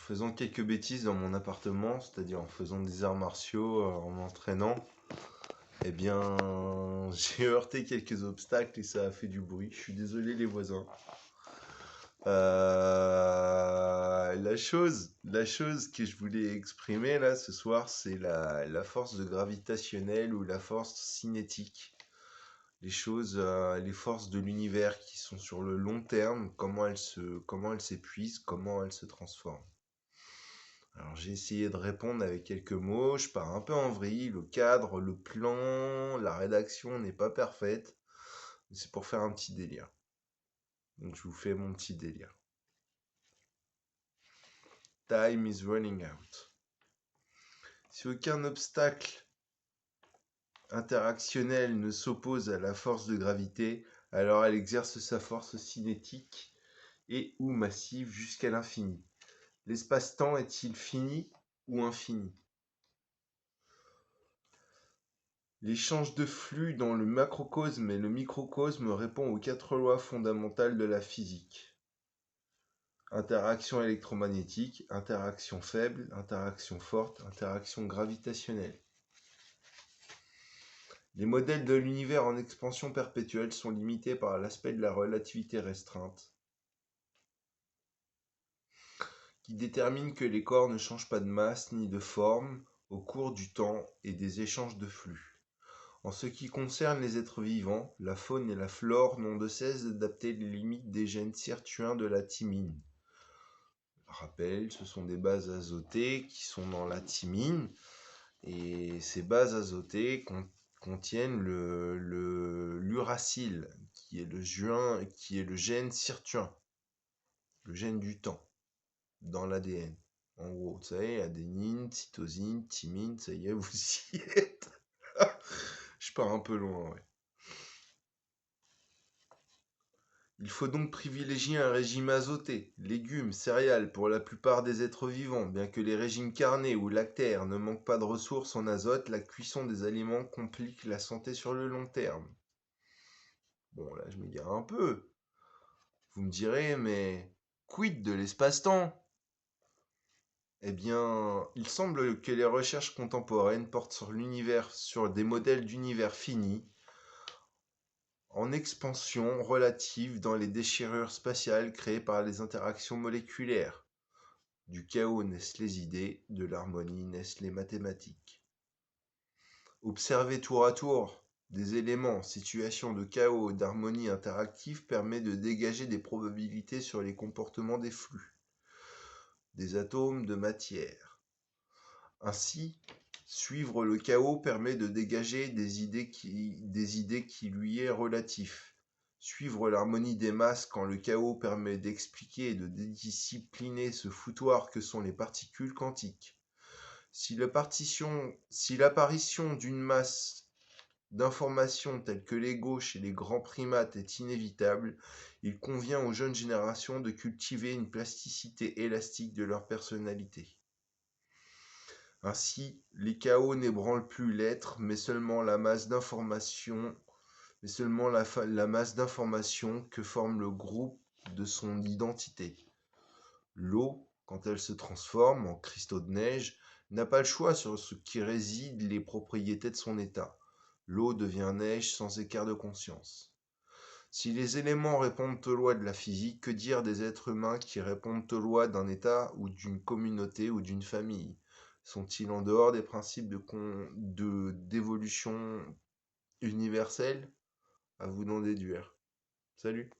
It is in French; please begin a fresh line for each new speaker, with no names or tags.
faisant quelques bêtises dans mon appartement, c'est-à-dire en faisant des arts martiaux, en m'entraînant, eh bien, j'ai heurté quelques obstacles et ça a fait du bruit. Je suis désolé les voisins. La chose que je voulais exprimer là ce soir, c'est la force gravitationnelle ou la force cinétique. Les forces de l'univers qui sont sur le long terme, comment elles s'épuisent, comment elles se transforment. Alors j'ai essayé de répondre avec quelques mots, je pars un peu en vrille, le cadre, le plan, la rédaction n'est pas parfaite, mais c'est pour faire un petit délire. Donc je vous fais mon petit délire. Time is running out. Si aucun obstacle interactionnel ne s'oppose à la force de gravité, alors elle exerce sa force cinétique et ou massive jusqu'à l'infini. L'espace-temps est-il fini ou infini? L'échange de flux dans le macrocosme et le microcosme répond aux 4 lois fondamentales de la physique. Interaction électromagnétique, interaction faible, interaction forte, interaction gravitationnelle. Les modèles de l'univers en expansion perpétuelle sont limités par l'aspect de la relativité restreinte, qui détermine que les corps ne changent pas de masse ni de forme au cours du temps et des échanges de flux. En ce qui concerne les êtres vivants, la faune et la flore n'ont de cesse d'adapter les limites des gènes sirtuins de la thymine. Rappel, ce sont des bases azotées qui sont dans la thymine, et ces bases azotées contiennent l'uracile, qui est le gène sirtuin, le gène du temps, dans l'ADN. En gros, vous savez, adénine, cytosine, thymine, ça y est, vous y êtes. Je pars un peu loin, ouais. Il faut donc privilégier un régime azoté, légumes, céréales pour la plupart des êtres vivants. Bien que les régimes carnés ou lactaires ne manquent pas de ressources en azote, la cuisson des aliments complique la santé sur le long terme. Bon, là, je m'égare un peu. Vous me direz, mais quid de l'espace-temps? Eh bien, il semble que les recherches contemporaines portent sur l'univers, sur des modèles d'univers finis, en expansion relative dans les déchirures spatiales créées par les interactions moléculaires. Du chaos naissent les idées, de l'harmonie naissent les mathématiques. Observer tour à tour des éléments, situations de chaos et d'harmonie interactive permet de dégager des probabilités sur les comportements des flux, des atomes de matière. Ainsi, suivre le chaos permet de dégager des idées qui lui est relatif. Suivre l'harmonie des masses quand le chaos permet d'expliquer et de dédiscipliner ce foutoir que sont les particules quantiques. Si l'apparition d'une masse d'informations telles que l'ego chez les grands primates est inévitable, il convient aux jeunes générations de cultiver une plasticité élastique de leur personnalité. Ainsi, les chaos n'ébranlent plus l'être, mais seulement la masse d'informations que forme le groupe de son identité. L'eau, quand elle se transforme en cristaux de neige, n'a pas le choix sur ce qui réside les propriétés de son état. L'eau devient neige sans écart de conscience. Si les éléments répondent aux lois de la physique, que dire des êtres humains qui répondent aux lois d'un état ou d'une communauté ou d'une famille? Sont-ils en dehors des principes d'évolution universelle? À vous d'en déduire. Salut!